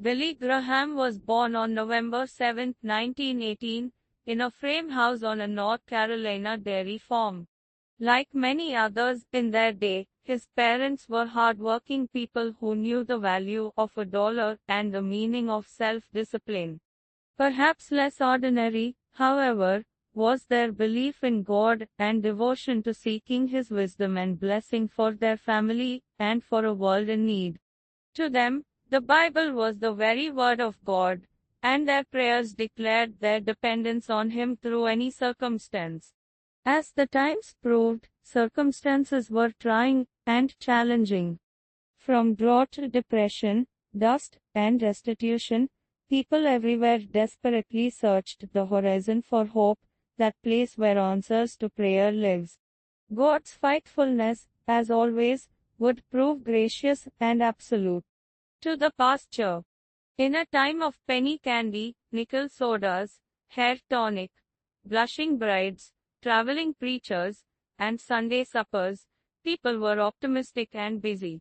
Billy Graham was born on November 7, 1918, in a frame house on a North Carolina dairy farm. Like many others in their day, his parents were hard-working people who knew the value of a dollar and the meaning of self-discipline. Perhaps less ordinary, however, was their belief in God and devotion to seeking His wisdom and blessing for their family and for a world in need. To them, the Bible was the very Word of God, and their prayers declared their dependence on Him through any circumstance. As the times proved, circumstances were trying and challenging. From drought to depression, dust, and destitution, people everywhere desperately searched the horizon for hope, that place where answers to prayer lives. God's faithfulness, as always, would prove gracious and absolute. To the pasture. In a time of penny candy, nickel sodas, hair tonic, blushing brides, traveling preachers, and Sunday suppers, people were optimistic and busy.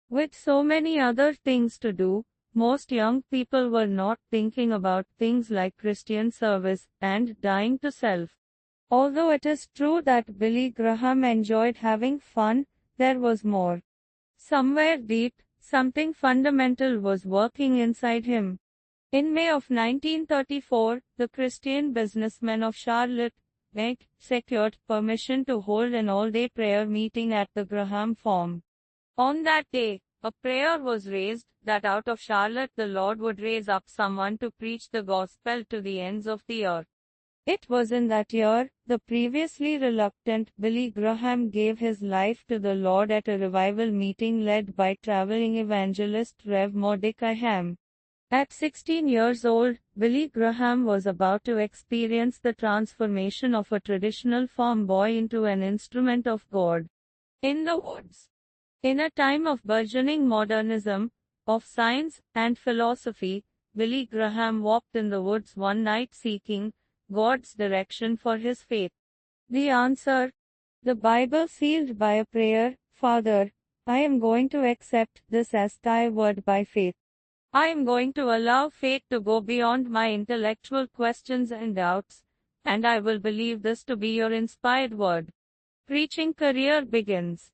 With so many other things to do, most young people were not thinking about things like Christian service and dying to self. Although it is true that Billy Graham enjoyed having fun, there was more. Somewhere deep, something fundamental was working inside him. In May of 1934, the Christian businessmen of Charlotte, secured permission to hold an all-day prayer meeting at the Graham farm. On that day, a prayer was raised that out of Charlotte the Lord would raise up someone to preach the gospel to the ends of the earth. It was in that year, the previously reluctant Billy Graham gave his life to the Lord at a revival meeting led by traveling evangelist Rev. Mordecai Ham. At 16 years old, Billy Graham was about to experience the transformation of a traditional farm boy into an instrument of God. In the woods. In a time of burgeoning modernism, of science and philosophy, Billy Graham walked in the woods one night seeking God's direction for his faith. The answer? The Bible sealed by a prayer, Father, I am going to accept this as thy word by faith. I am going to allow faith to go beyond my intellectual questions and doubts, and I will believe this to be your inspired word. Preaching career begins.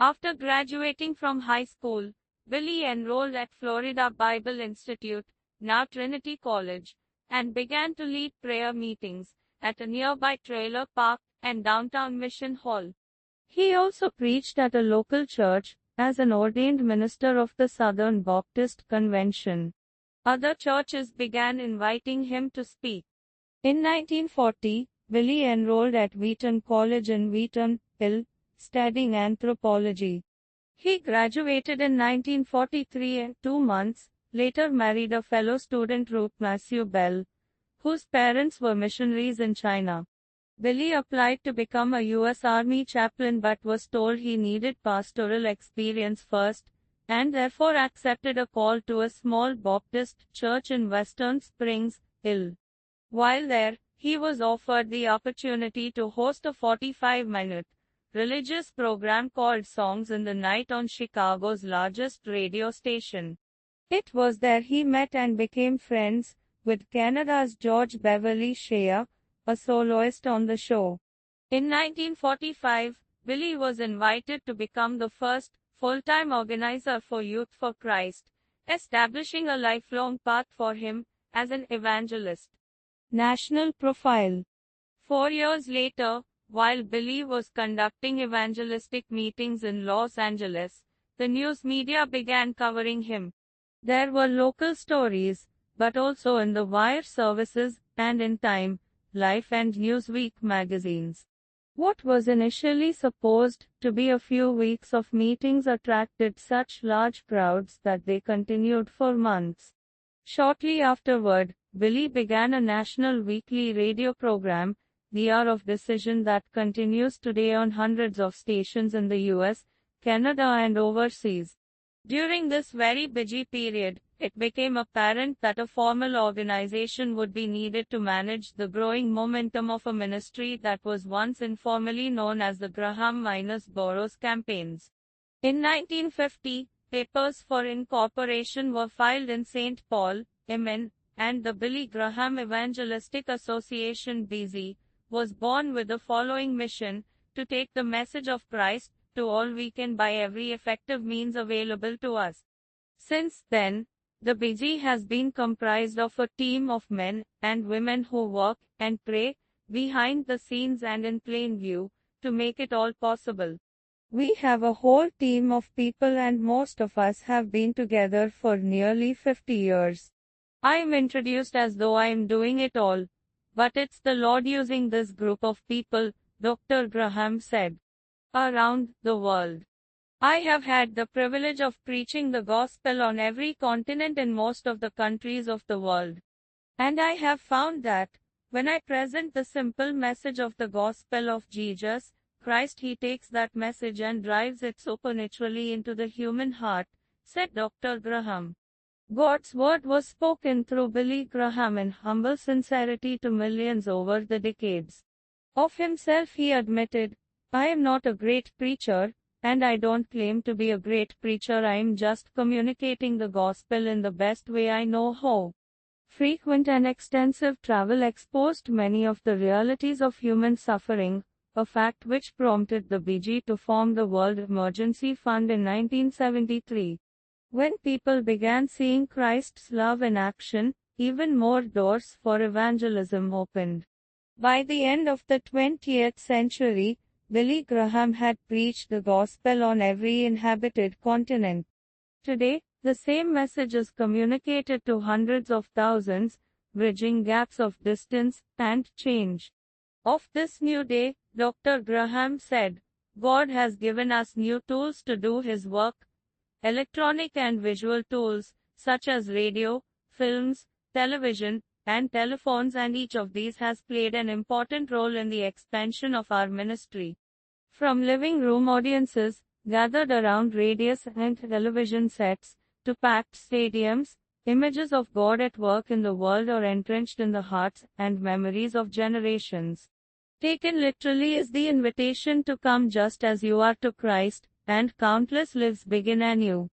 After graduating from high school, Billy enrolled at Florida Bible Institute, now Trinity College, and began to lead prayer meetings at a nearby trailer park and downtown Mission Hall. He also preached at a local church as an ordained minister of the Southern Baptist Convention. Other churches began inviting him to speak. In 1940, Billy enrolled at Wheaton College in Wheaton, Ill, studying anthropology. He graduated in 1943 and 2 months later married a fellow student Ruth Matthew Bell, whose parents were missionaries in China. Billy applied to become a U.S. Army chaplain but was told he needed pastoral experience first, and therefore accepted a call to a small Baptist church in Western Springs, Ill. While there, he was offered the opportunity to host a 45-minute religious program called Songs in the Night on Chicago's largest radio station. It was there he met and became friends with Canada's George Beverly Shea, a soloist on the show. In 1945, Billy was invited to become the first full-time organizer for Youth for Christ, establishing a lifelong path for him as an evangelist. National profile. 4 years later, while Billy was conducting evangelistic meetings in Los Angeles, the news media began covering him. There were local stories, but also in the wire services and in Time, Life and Newsweek magazines. What was initially supposed to be a few weeks of meetings attracted such large crowds that they continued for months. Shortly afterward, Billy began a national weekly radio program, The Hour of Decision, that continues today on hundreds of stations in the US, Canada and overseas. During this very busy period, it became apparent that a formal organization would be needed to manage the growing momentum of a ministry that was once informally known as the Graham-Burroughs campaigns. In 1950, Papers for incorporation were filed in St. Paul, MN, and the Billy Graham Evangelistic Association (BZ) was born with the following mission: to take the message of Christ to all we can by every effective means available to us. Since then, the BG has been comprised of a team of men and women who work and pray behind the scenes and in plain view to make it all possible. We have a whole team of people and most of us have been together for nearly 50 years. I am introduced as though I am doing it all. But it's the Lord using this group of people, Dr. Graham said. Around the world. I have had the privilege of preaching the gospel on every continent in most of the countries of the world. And I have found that, when I present the simple message of the gospel of Jesus Christ, he takes that message and drives it supernaturally into the human heart, said Dr. Graham. God's word was spoken through Billy Graham in humble sincerity to millions over the decades. Of himself he admitted, I am not a great preacher, and I don't claim to be a great preacher. I am just communicating the gospel in the best way I know how. Frequent and extensive travel exposed many of the realities of human suffering, a fact which prompted the BG to form the World Emergency Fund in 1973. When people began seeing Christ's love in action, even more doors for evangelism opened. By the end of the 20th century, Billy Graham had preached the gospel on every inhabited continent. Today, the same message is communicated to hundreds of thousands, bridging gaps of distance and change. Of this new day, Dr. Graham said, God has given us new tools to do his work, electronic and visual tools, such as radio, films, television, and telephones, and each of these has played an important role in the expansion of our ministry. From living room audiences, gathered around radios and television sets, to packed stadiums, images of God at work in the world are entrenched in the hearts and memories of generations. Taken literally is the invitation to come just as you are to Christ, and countless lives begin anew.